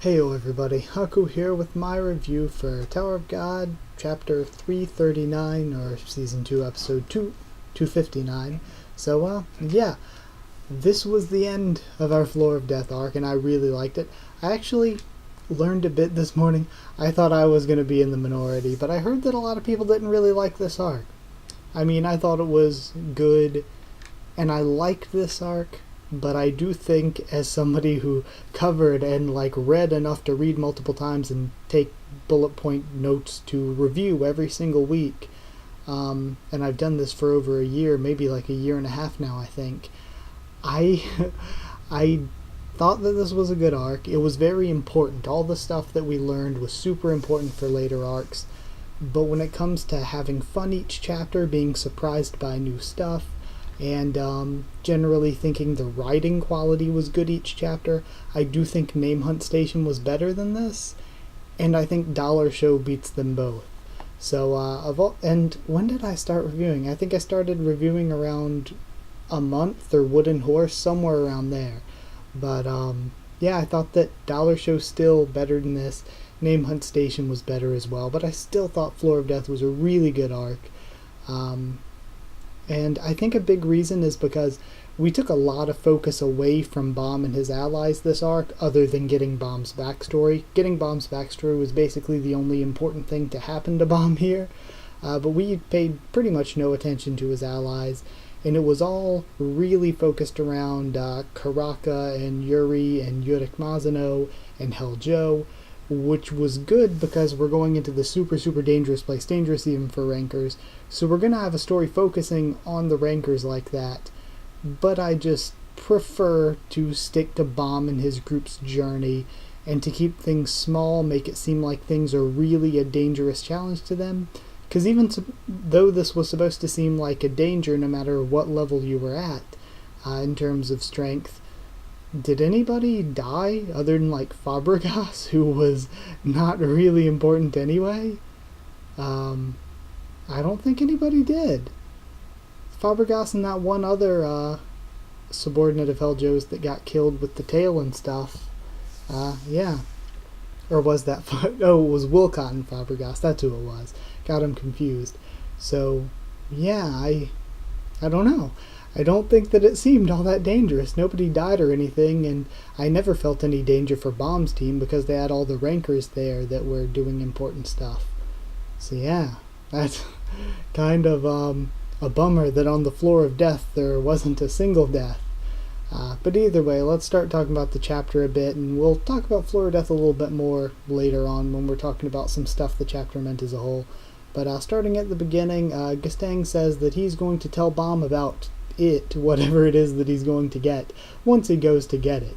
Heyo everybody, Haku here with my review for Tower of God, Chapter 339, or Season 2, Episode 259. So, yeah, this was the end of our Floor of Death arc, and I really liked it. I actually learned a bit this morning. I thought I was going to be in the minority, but I heard that a lot of people didn't really like this arc. I mean, I thought it was good, and I liked this arc. But I do think, as somebody who covered and read enough to read multiple times and take bullet point notes to review every single week, and I've done this for over a year, maybe a year and a half now, I think. I thought that this was a good arc. It was very important. All the stuff that we learned was super important for later arcs. But when it comes to having fun each chapter, being surprised by new stuff, and generally thinking the writing quality was good each chapter, I do think Name Hunt Station was better than this, and I think Dollar Show beats them both. So, and when did I start reviewing? I think I started reviewing around a month, or Wooden Horse, somewhere around there. But, yeah, I thought that Dollar Show's still better than this. Name Hunt Station was better as well, but I still thought Floor of Death was a really good arc. And I think a big reason is because we took a lot of focus away from Bomb and his allies this arc, other than getting Bomb's backstory. Getting Bomb's backstory was basically the only important thing to happen to Bomb here, but we paid pretty much no attention to his allies, and it was all really focused around Karaka and Yuri and Yurik Mazano and Hell Joe, which was good because we're going into the super dangerous place, dangerous even for rankers, so we're going to have a story focusing on the rankers like that, but I just prefer to stick to Bomb and his group's journey, and to keep things small, make it seem like things are really a dangerous challenge to them, because even though this was supposed to seem like a danger no matter what level you were at, in terms of strength, did anybody die other than Fabregas, who was not really important anyway? I don't think anybody did. Fabregas and that one other subordinate of Hell Joe's that got killed with the tail and stuff. Yeah. Or was that... Oh, it was Wilcott and Fabregas. That's who it was. Got him confused. So, yeah, I don't know. I don't think that it seemed all that dangerous. Nobody died or anything, and I never felt any danger for Bomb's team because they had all the rankers there that were doing important stuff. So yeah, that's kind of a bummer that on the Floor of Death there wasn't a single death. But either way, let's start talking about the chapter a bit, and we'll talk about Floor of Death a little bit more later on when we're talking about some stuff the chapter meant as a whole. But starting at the beginning, Gastang says that he's going to tell Bomb about whatever it is that he's going to get, once he goes to get it,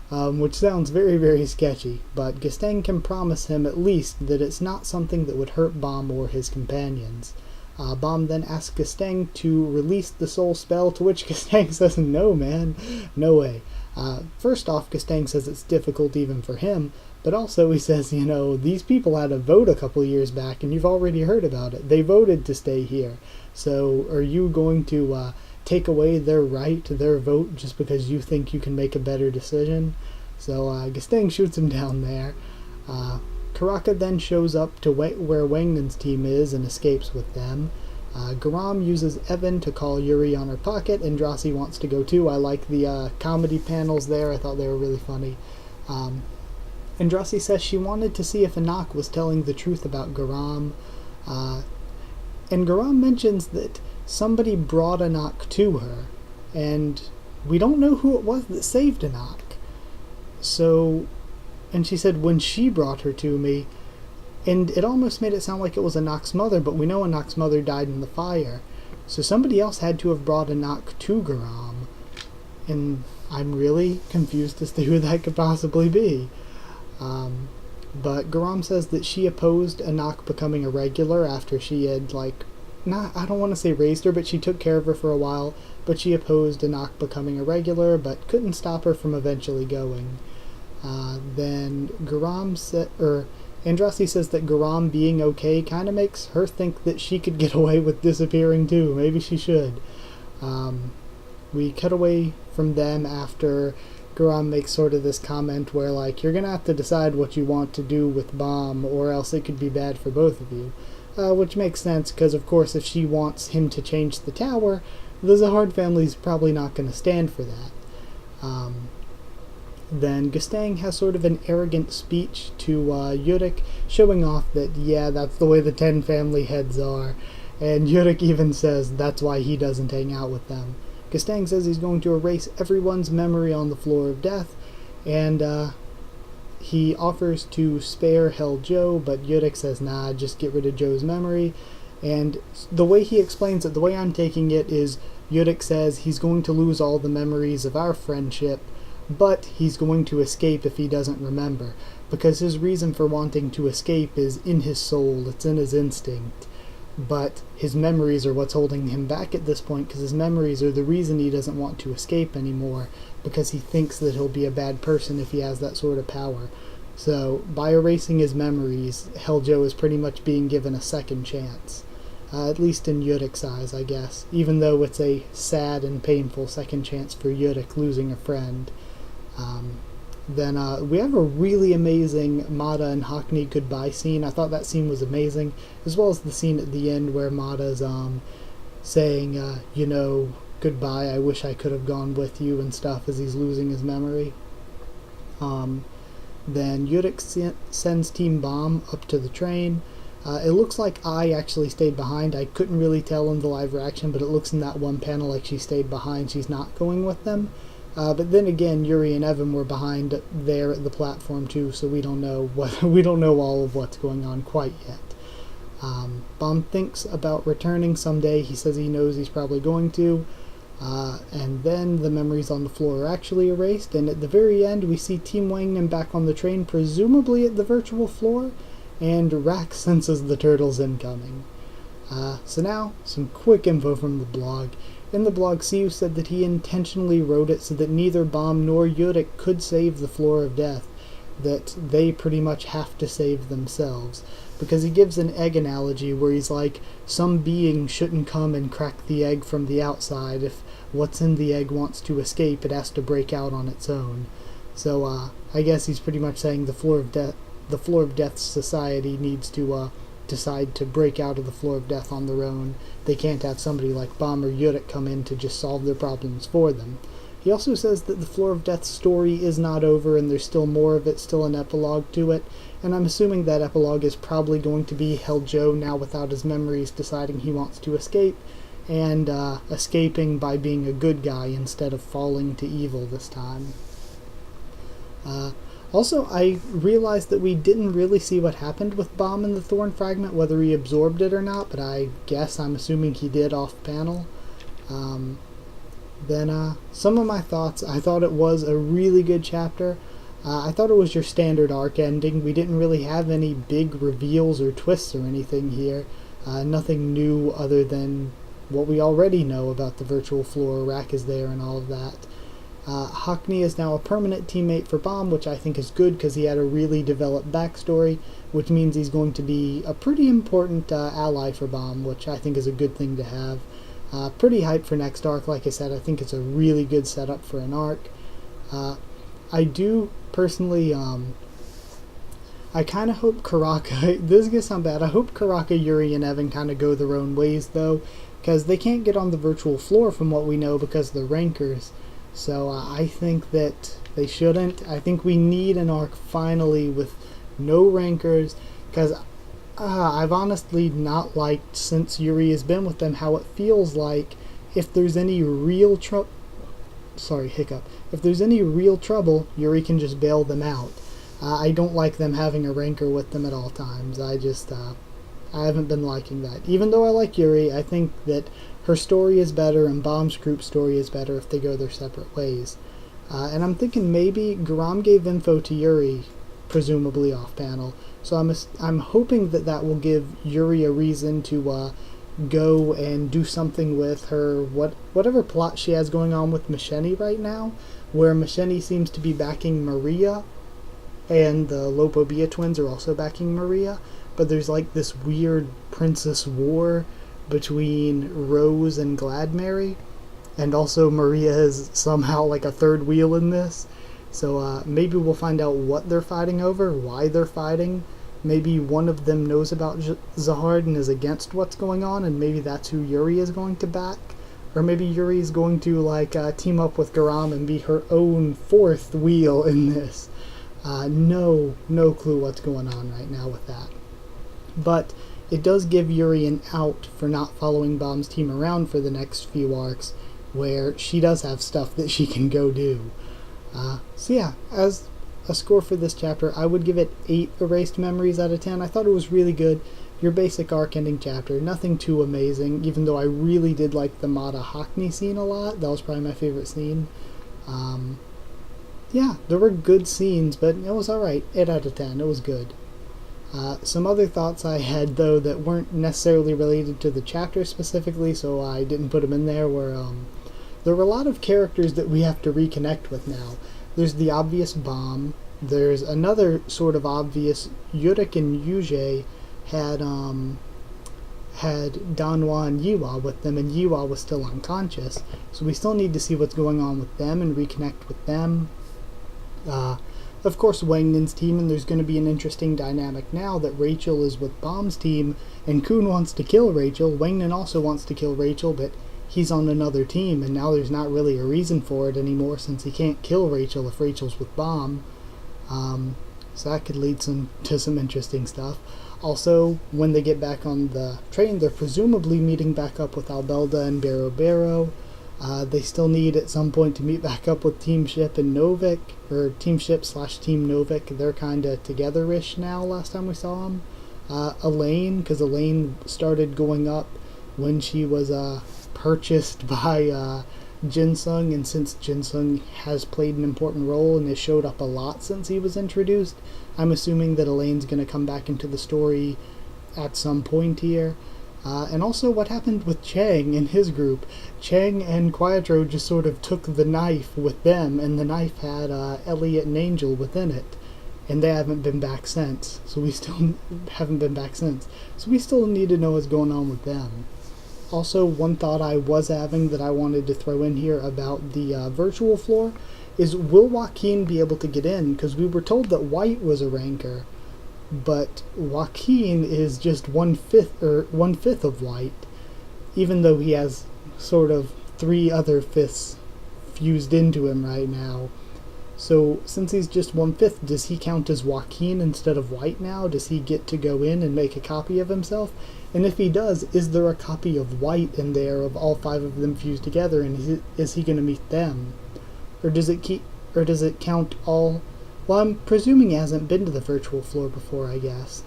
which sounds very sketchy, but Gastang can promise him at least that it's not something that would hurt Bomb or his companions. Bomb then asks Gastang to release the soul spell, to which Gastang says, no man, no way. First off, Gastang says it's difficult even for him, but also he says, these people had a vote a couple years back and you've already heard about it. They voted to stay here, so are you going to take away their right to their vote just because you think you can make a better decision? So Gastang shoots him down there. Karaka then shows up to where Wangnan's team is and escapes with them. Garam uses Evan to call Yuri on her pocket, and Drossi wants to go too. I like the comedy panels there. I thought they were really funny. And Drossi says she wanted to see if Anak was telling the truth about Garam. And Garam mentions that somebody brought Anak to her, and we don't know who it was that saved Anak. So, and she said, when she brought her to me, and it almost made it sound like it was Anak's mother, but we know Anak's mother died in the fire. So somebody else had to have brought Anak to Garam, and I'm really confused as to who that could possibly be. But Garam says that she opposed Anak becoming a regular after she had, I don't want to say raised her, but she took care of her for a while, but she opposed Anak becoming a regular, but couldn't stop her from eventually going. Then Garam Andrassi says that Garam being okay kind of makes her think that she could get away with disappearing too. Maybe she should. We cut away from them after Garam makes sort of this comment where, like, you're gonna have to decide what you want to do with Bomb, or else it could be bad for both of you. Which makes sense, because of course if she wants him to change the tower, the Zahard family's probably not going to stand for that. Then Gustang has sort of an arrogant speech to Yurik, showing off that, yeah, that's the way the 10 family heads are. And Yurik even says that's why he doesn't hang out with them. Gustang says he's going to erase everyone's memory on the floor of death, and he offers to spare Hell Joe, but Yurik says, nah, just get rid of Joe's memory. And the way he explains it, the way I'm taking it, is Yurik says he's going to lose all the memories of our friendship, but he's going to escape if he doesn't remember, because his reason for wanting to escape is in his soul, it's in his instinct. But his memories are what's holding him back at this point, because his memories are the reason he doesn't want to escape anymore, because he thinks that he'll be a bad person if he has that sort of power. So, by erasing his memories, Helljoe is pretty much being given a second chance. At least in Yurik's eyes, I guess, even though it's a sad and painful second chance for Yurik losing a friend. Then we have a really amazing Mata and Haku goodbye scene. I thought that scene was amazing, as well as the scene at the end where Mata's saying, goodbye, I wish I could have gone with you and stuff as he's losing his memory. Then Yurik sends Team Bomb up to the train. It looks like I actually stayed behind. I couldn't really tell in the live reaction, but it looks in that one panel like she stayed behind. She's not going with them. But then again, Yuri and Evan were behind there at the platform too, so we don't know all of what's going on quite yet. Bomb thinks about returning someday. He says he knows he's probably going to. And then the memories on the floor are actually erased, and at the very end we see Team Wangnam back on the train, presumably at the virtual floor, and Rack senses the turtles incoming. So now, some quick info from the blog. In the blog, Siu said that he intentionally wrote it so that neither Bomb nor Yurik could save the floor of death, that they pretty much have to save themselves. Because he gives an egg analogy where he's like, some being shouldn't come and crack the egg from the outside. If what's in the egg wants to escape, it has to break out on its own. So I guess he's pretty much saying the Floor of Death Society needs to decide to break out of the Floor of Death on their own. They can't have somebody like Bomb or Yurik come in to just solve their problems for them. He also says that the Floor of Death story is not over and there's still more of it, still an epilogue to it, and I'm assuming that epilogue is probably going to be Helljoe now without his memories deciding he wants to escape, and escaping by being a good guy instead of falling to evil this time. Also, I realized that we didn't really see what happened with Bomb in the Thorn Fragment, whether he absorbed it or not, but I'm assuming he did off-panel. Then some of my thoughts. I thought it was a really good chapter. I thought it was your standard arc ending. We didn't really have any big reveals or twists or anything here. Nothing new other than what we already know about the virtual floor. Rack is there and all of that. Haku is now a permanent teammate for Bomb, which I think is good because he had a really developed backstory, which means he's going to be a pretty important ally for Bomb, which I think is a good thing to have. Pretty hyped for next arc. Like I said, I think it's a really good setup for an arc. I do personally, I kind of hope Karaka, this is going to sound bad, I hope Karaka, Yuri, and Evan kind of go their own ways though, because they can't get on the virtual floor from what we know because of the rankers. So I think that they shouldn't. I think we need an arc finally with no rankers, because I've honestly not liked, since Yuri has been with them, how it feels like if there's any real if there's any real trouble, Yuri can just bail them out. I don't like them having a ranker with them at all times. I haven't been liking that. Even though I like Yuri, I think that her story is better and Bomb's group story is better if they go their separate ways. And I'm thinking maybe Garam gave info to Yuri, presumably off-panel. So I'm hoping that will give Yuri a reason to go and do something with her, whatever plot she has going on with Macheni right now, where Macheni seems to be backing Maria, and the Lopobia twins are also backing Maria, but there's like this weird princess war between Rose and Gladmary, and also Maria is somehow like a third wheel in this, So maybe we'll find out what they're fighting over, why they're fighting. Maybe one of them knows about Zahard and is against what's going on, and maybe that's who Yuri is going to back. Or maybe Yuri is going to team up with Garam and be her own fourth wheel in this. No clue what's going on right now with that. But it does give Yuri an out for not following Bomb's team around for the next few arcs, where she does have stuff that she can go do. So yeah, as a score for this chapter, I would give it 8 erased memories out of 10. I thought it was really good. Your basic arc ending chapter, nothing too amazing, even though I really did like the Mata Hackney scene a lot. That was probably my favorite scene. Yeah, there were good scenes, but it was alright. 8 out of 10, it was good. Some other thoughts I had, though, that weren't necessarily related to the chapter specifically, so I didn't put them in there, were there were a lot of characters that we have to reconnect with now. There's the obvious Bomb. There's another sort of obvious. Yurik and Yuji had Danwa and Yiwa with them, and Yiwa was still unconscious. So we still need to see what's going on with them and reconnect with them. Of course, Wangnin's team, and there's going to be an interesting dynamic now that Rachel is with Bomb's team, and Kun wants to kill Rachel. Wangnin also wants to kill Rachel, but he's on another team, and now there's not really a reason for it anymore since he can't kill Rachel if Rachel's with Bomb. So that could lead to some interesting stuff. Also, when they get back on the train, they're presumably meeting back up with Albelda and Baro Baro. They still need at some point to meet back up with Team Ship and Novik, or Team Ship / Team Novik. They're kind of together-ish now last time we saw them. Elaine, because Elaine started going up when she was purchased by Jinsung, and since Jinsung has played an important role and has showed up a lot since he was introduced, I'm assuming that Elaine's going to come back into the story at some point here. And also what happened with Chang and his group. Chang and Quattro just sort of took the knife with them, and the knife had Elliot and Angel within it. And they haven't been back since. So we still need to know what's going on with them. Also, one thought I was having that I wanted to throw in here about the virtual floor is, will Joaquin be able to get in? Because we were told that White was a ranker, but Joaquin is just one fifth of White, even though he has sort of 3 other fifths fused into him right now. So since he's just 1/5, does he count as Joaquin instead of White now? Does he get to go in and make a copy of himself? And if he does, is there a copy of White in there of all 5 of them fused together, and is he going to meet them? Or does it count all? Well, I'm presuming he hasn't been to the virtual floor before, I guess.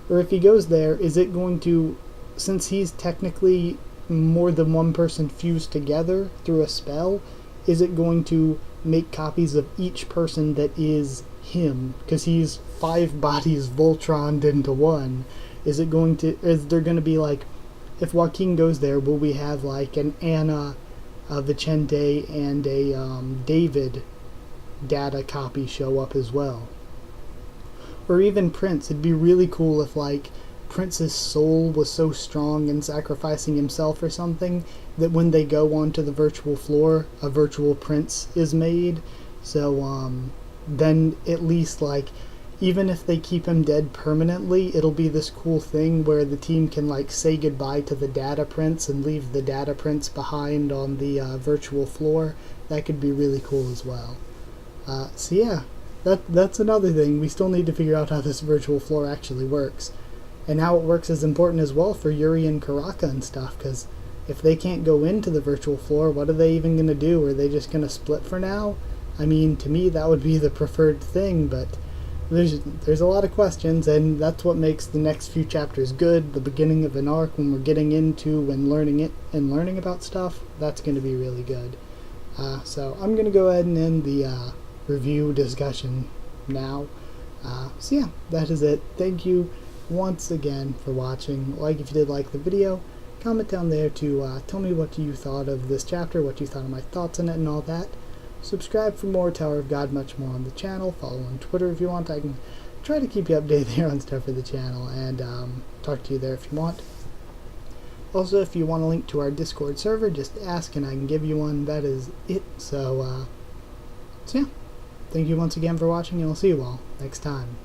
Or if he goes there, is it going to, since he's technically more than one person fused together through a spell, is it going to make copies of each person that is him? Because he's 5 bodies Voltroned into one. Is there going to be, like, if Joaquin goes there, will we have like an Anna, Vicente, and a David data copy show up as well? Or even Prince. It'd be really cool if, like, Prince's soul was so strong in sacrificing himself or something that when they go onto the virtual floor, a virtual Prince is made. So then at least, like, even if they keep him dead permanently, it'll be this cool thing where the team can, like, say goodbye to the Data Prince and leave the Data Prince behind on the virtual floor. That could be really cool as well. So yeah, that's another thing. We still need to figure out how this virtual floor actually works. And how it works is important as well for Yuri and Karaka and stuff, because if they can't go into the virtual floor, what are they even going to do? Are they just going to split for now? I mean, to me, that would be the preferred thing, but there's a lot of questions, and that's what makes the next few chapters good. The beginning of an arc, when we're getting into and learning about stuff, that's going to be really good. So I'm going to go ahead and end the review discussion now. So yeah, that is it. Thank you once again for watching. Like if you did like the video, comment down there to tell me what you thought of this chapter, what you thought of my thoughts on it and all that. Subscribe for more Tower of God, much more on the channel. Follow on Twitter if you want. I can try to keep you updated there on stuff for the channel, and talk to you there if you want. Also, if you want a link to our Discord server, just ask and I can give you one. That is it. So yeah. thank you once again for watching, and I'll see you all next time.